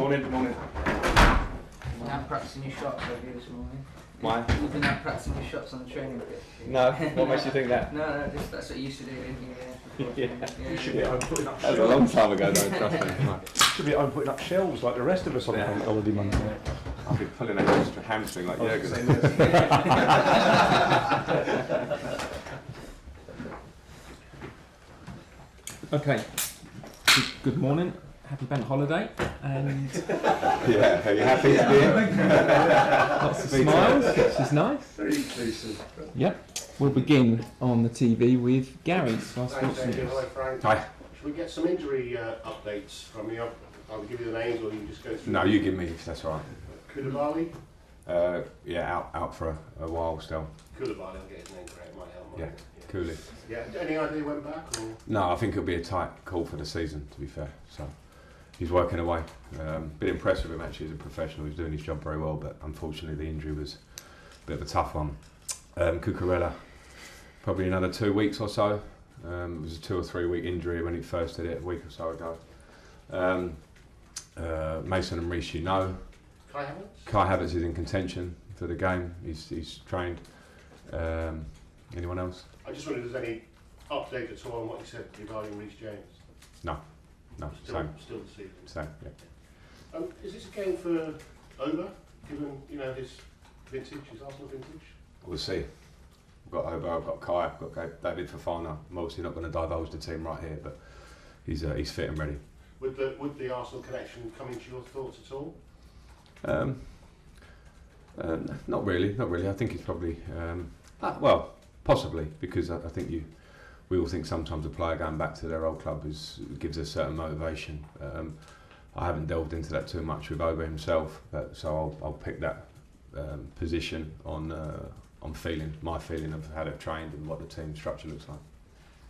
Morning. You're not practicing your shots, have you, this morning? Why? You've been out practicing your shots on the training pitch. No, what makes you think that? No, just that's what you used to do, didn't you? Yeah. You should be at home putting up That was shelves. a long time ago, though, trust me. No. You should be at home putting up shelves like the rest of us on holiday Monday. I'll be pulling an extra hamstring like Jurgen. Okay, good morning, happy bank holiday, and Yeah, are you happy to be here? lots of smiles, which is nice. Very inclusive. Yep, we'll begin on the TV with Gary. Thanks, Adrian. Hi, Frank. Hi. Should we get some injury updates from you? I'll give you the names, or you can just go through. No, you give me if that's all right. Koulibaly. Yeah, out for a while still. Koulibaly, I'll get his name correct. Might help. Yeah, Cooley. Yeah. Any idea he went back? Or? No, I think it'll be a tight call for the season, to be fair. So he's working away. Bit impressed with him actually as a professional. He's doing his job very well, but unfortunately the injury was a bit of a tough one. Cucurella, probably another 2 weeks or so. It was a 2 or 3 week injury when he first did it a week or so ago. Mason and Reece, you know. Kai Havertz? Kai Havertz is in contention for the game. He's trained. Anyone else? I just wondered if there's any update at all on what you said regarding Reece James. No, Still same. the season. Same, yeah. Is this a game for Oba, given his vintage, his Arsenal vintage? We'll see. I've got Obo, I've got Kai, I've got David Fofana. I'm obviously not going to divulge the team right here, but he's fit and ready. Would the Arsenal connection come into your thoughts at all? Not really. I think it's probably well, possibly, because I think we all think sometimes a player going back to their old club gives a certain motivation. I haven't delved into that too much with Oba himself, so I'll pick that position on my feeling of how they've trained and what the team structure looks like.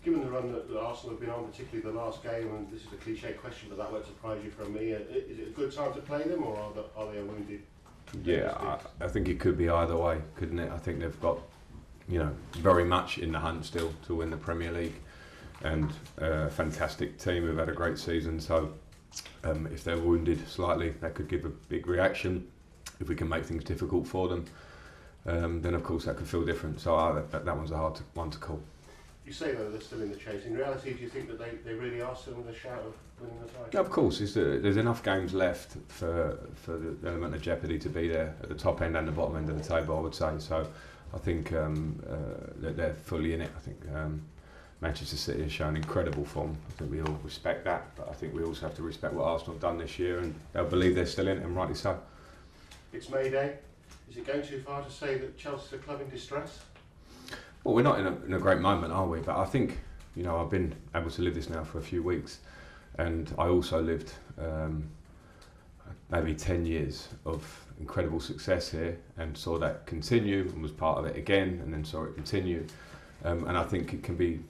Given the run that Arsenal have been on, particularly the last game, and this is a cliche question, but that won't surprise you from me, is it a good time to play them, or are they a wounded? Yeah, I think it could be either way, couldn't it? I think they've got, very much in the hunt still to win the Premier League, and a fantastic team who've had a great season. So if they're wounded slightly, that could give a big reaction. If we can make things difficult for them, then of course that could feel different. So that one's a hard one to call. You say though they're still in the chase. In reality, do you think that they really are still in the shout of winning the title? Yeah, of course, there's enough games left for the element of jeopardy to be there at the top end and the bottom end of the table, I would say. So I think that they're fully in it. I think Manchester City has shown incredible form. I think we all respect that, but I think we also have to respect what Arsenal have done this year, and they'll believe they're still in it, and rightly so. It's May Day. Is it going too far to say that Chelsea's a club in distress? Well, we're not in a great moment, are we? But I think, I've been able to live this now for a few weeks, and I also lived maybe 10 years of incredible success here, and saw that continue, and was part of it again, and then saw it continue. And I think it can be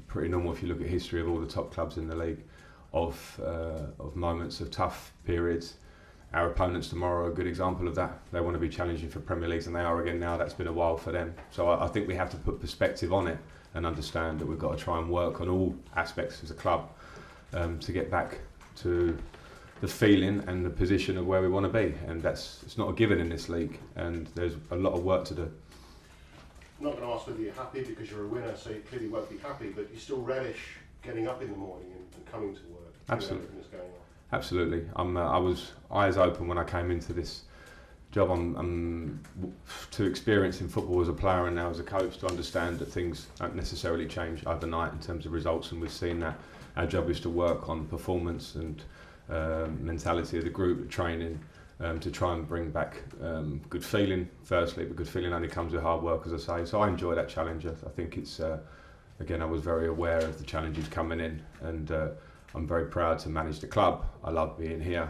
pretty normal if you look at history of all the top clubs in the league, of moments of tough periods. Our opponents tomorrow are a good example of that. They want to be challenging for Premier Leagues, and they are again now. That's been a while for them. So I think we have to put perspective on it and understand that we've got to try and work on all aspects as a club to get back to the feeling and the position of where we want to be. And it's not a given in this league, and there's a lot of work to do. I'm not going to ask whether you're happy because you're a winner, so you clearly won't be happy, but you still relish getting up in the morning and coming to work. Absolutely. Everything that's going on. Absolutely. I was eyes open when I came into this job. I'm too experienced in football as a player and now as a coach to understand that things don't necessarily change overnight in terms of results, and we've seen that. Our job is to work on performance and mentality of the group, training, to try and bring back good feeling firstly, but good feeling only comes with hard work, as I say. So I enjoy that challenge. I think it's, again, I was very aware of the challenges coming in, and I'm very proud to manage the club. I love being here,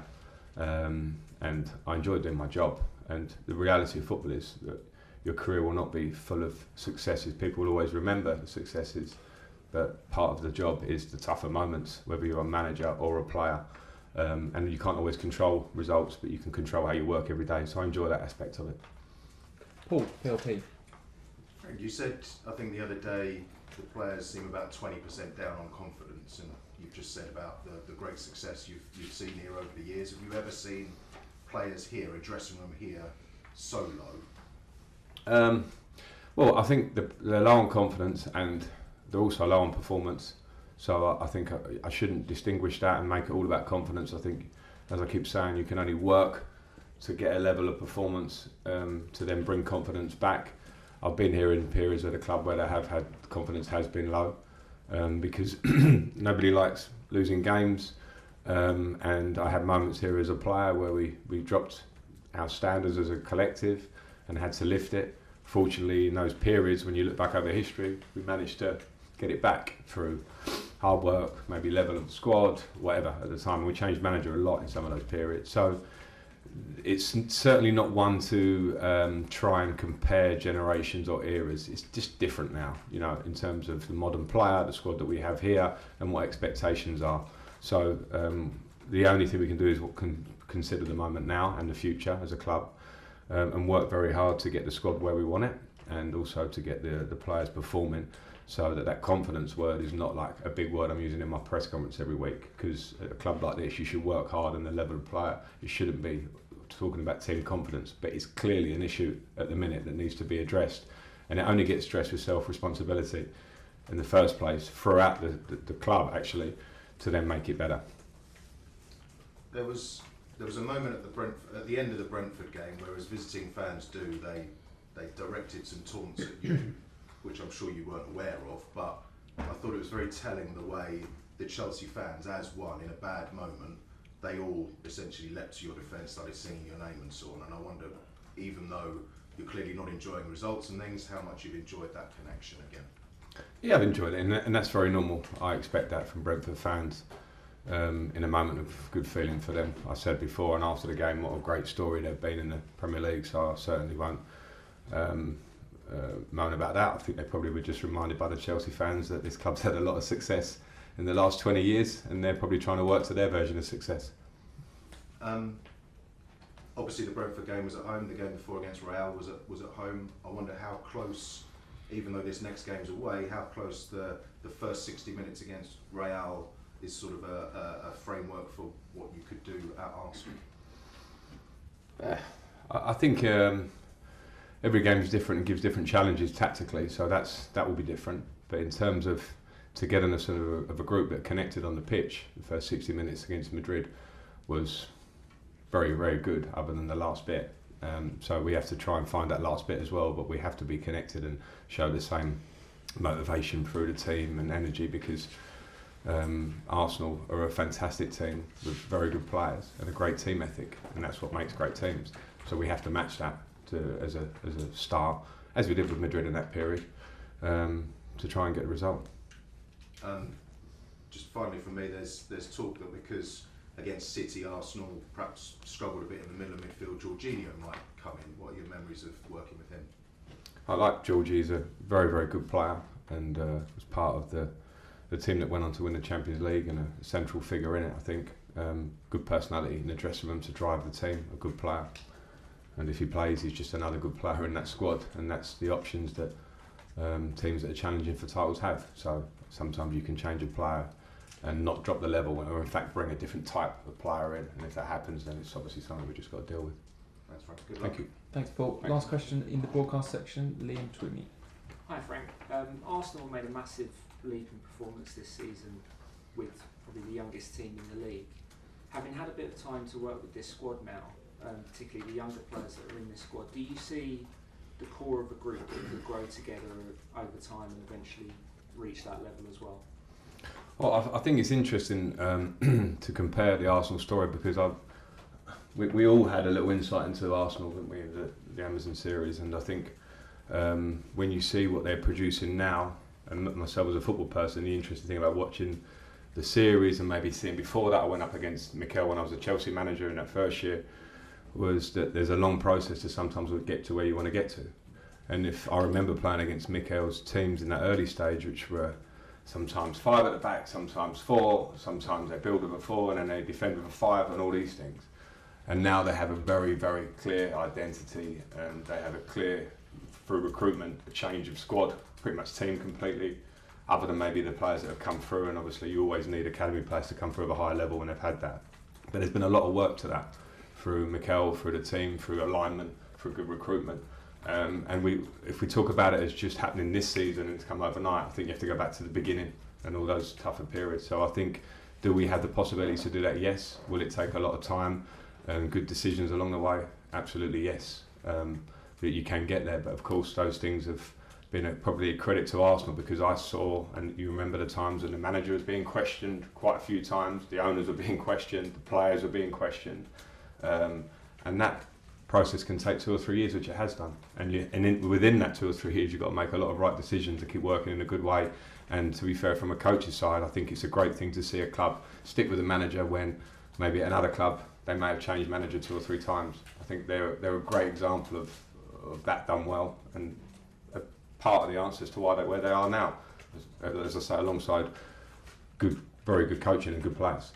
and I enjoy doing my job. And the reality of football is that your career will not be full of successes. People will always remember the successes, but part of the job is the tougher moments, whether you're a manager or a player. And you can't always control results, but you can control how you work every day. So I enjoy that aspect of it. Paul, PLP. You said, I think the other day, the players seem about 20% down on confidence, and you've just said about the great success you've seen here over the years. Have you ever seen players here, a dressing room here, so low? Well, I think they're low on confidence and they're also low on performance. So I think I shouldn't distinguish that and make it all about confidence. I think, as I keep saying, you can only work to get a level of performance to then bring confidence back. I've been here in periods at the club where they have had confidence has been low because nobody likes losing games. And I had moments here as a player where we dropped our standards as a collective and had to lift it. Fortunately, in those periods, when you look back over history, we managed to get it back through hard work, maybe level of the squad, whatever at the time. We changed manager a lot in some of those periods. So it's certainly not one to try and compare generations or eras. It's just different now, you know, in terms of the modern player, the squad that we have here, and what expectations are. So the only thing we can do is consider the moment now and the future as a club, and work very hard to get the squad where we want it, and also to get the players performing, so that confidence word is not like a big word I'm using in my press conference every week, because at a club like this you should work hard and the level of player, it shouldn't be talking about team confidence, but it's clearly an issue at the minute that needs to be addressed, and it only gets addressed with self-responsibility in the first place throughout the club actually, to then make it better. There was a moment at the end of the Brentford game where, as visiting fans do, they directed some taunts at you, which I'm sure you weren't aware of, but I thought it was very telling the way the Chelsea fans, as one, in a bad moment, they all essentially leapt to your defence, started singing your name and so on. And I wonder, even though you're clearly not enjoying results and things, how much you've enjoyed that connection again. Yeah, I've enjoyed it, and that's very normal. I expect that from Brentford fans. In a moment of good feeling for them. I said before and after the game what a great story they've been in the Premier League, so I certainly won't moan about that. I think they probably were just reminded by the Chelsea fans that this club's had a lot of success in the last 20 years, and they're probably trying to work to their version of success. Obviously the Brentford game was at home, the game before against Real was at home. I wonder how close, even though this next game's away, how close the first 60 minutes against Real is sort of a framework for what you could do at Arsenal. I think every game is different and gives different challenges tactically, so that will be different. But in terms of togetherness of a group that connected on the pitch, the first 60 minutes against Madrid was very, very good, other than the last bit. So we have to try and find that last bit as well, but we have to be connected and show the same motivation through the team and energy, because Arsenal are a fantastic team with very good players and a great team ethic, and that's what makes great teams. So we have to match that as a start, as we did with Madrid in that period, to try and get a result. Just finally for me, there's talk that because against City, Arsenal perhaps struggled a bit in the middle of midfield, Jorginho might come in. What are your memories of working with him? I like Georgie. He's a very, very good player, and was part of the team that went on to win the Champions League, and a central figure in it, I think. Good personality in the dressing room to drive the team, a good player. And if he plays, he's just another good player in that squad, and that's the options that teams that are challenging for titles have. So sometimes you can change a player and not drop the level, or in fact bring a different type of player in, and if that happens, then it's obviously something we've just got to deal with. That's right. Good luck. Thank you. Thanks, Paul. Thanks. Last question in the broadcast section, Liam Twimmy. Hi Frank. Arsenal made a massive leap in performance this season with probably the youngest team in the league. Having had a bit of time to work with this squad now, particularly the younger players that are in this squad, do you see the core of a group that could grow together over time and eventually reach that level as well? Well, I think it's interesting to compare the Arsenal story, because we all had a little insight into Arsenal, didn't we, in the Amazon series, and I think when you see what they're producing now, and myself as a football person, the interesting thing about watching the series and maybe seeing before that, I went up against Mikel when I was a Chelsea manager in that first year, was that there's a long process to sometimes get to where you want to get to. And if I remember playing against Mikel's teams in that early stage, which were sometimes 5 at the back, sometimes 4, sometimes they build with a 4 and then they defend with a 5 and all these things. And now they have a very, very clear identity, and they have a clear, through recruitment, a change of squad, pretty much team completely. other than maybe the players that have come through, and obviously you always need academy players to come through at a high level when they've had that. But there's been a lot of work to that through Mikel, through the team, through alignment, through good recruitment. And if we talk about it as just happening this season and it's come overnight, I think you have to go back to the beginning and all those tougher periods. So I think, do we have the possibility to do that? Yes. Will it take a lot of time and good decisions along the way? Absolutely yes. That you can get there, but of course those things have been probably a credit to Arsenal, because I saw, and you remember the times when the manager was being questioned quite a few times, the owners were being questioned, the players were being questioned, and that process can take 2 or 3 years, which it has done. And within that 2 or 3 years, you've got to make a lot of right decisions to keep working in a good way. And to be fair, from a coach's side, I think it's a great thing to see a club stick with a manager when maybe at another club they may have changed manager 2 or 3 times. I think they're a great example of that done well, and a part of the answer as to where they are now, as I say, alongside very good coaching and good players.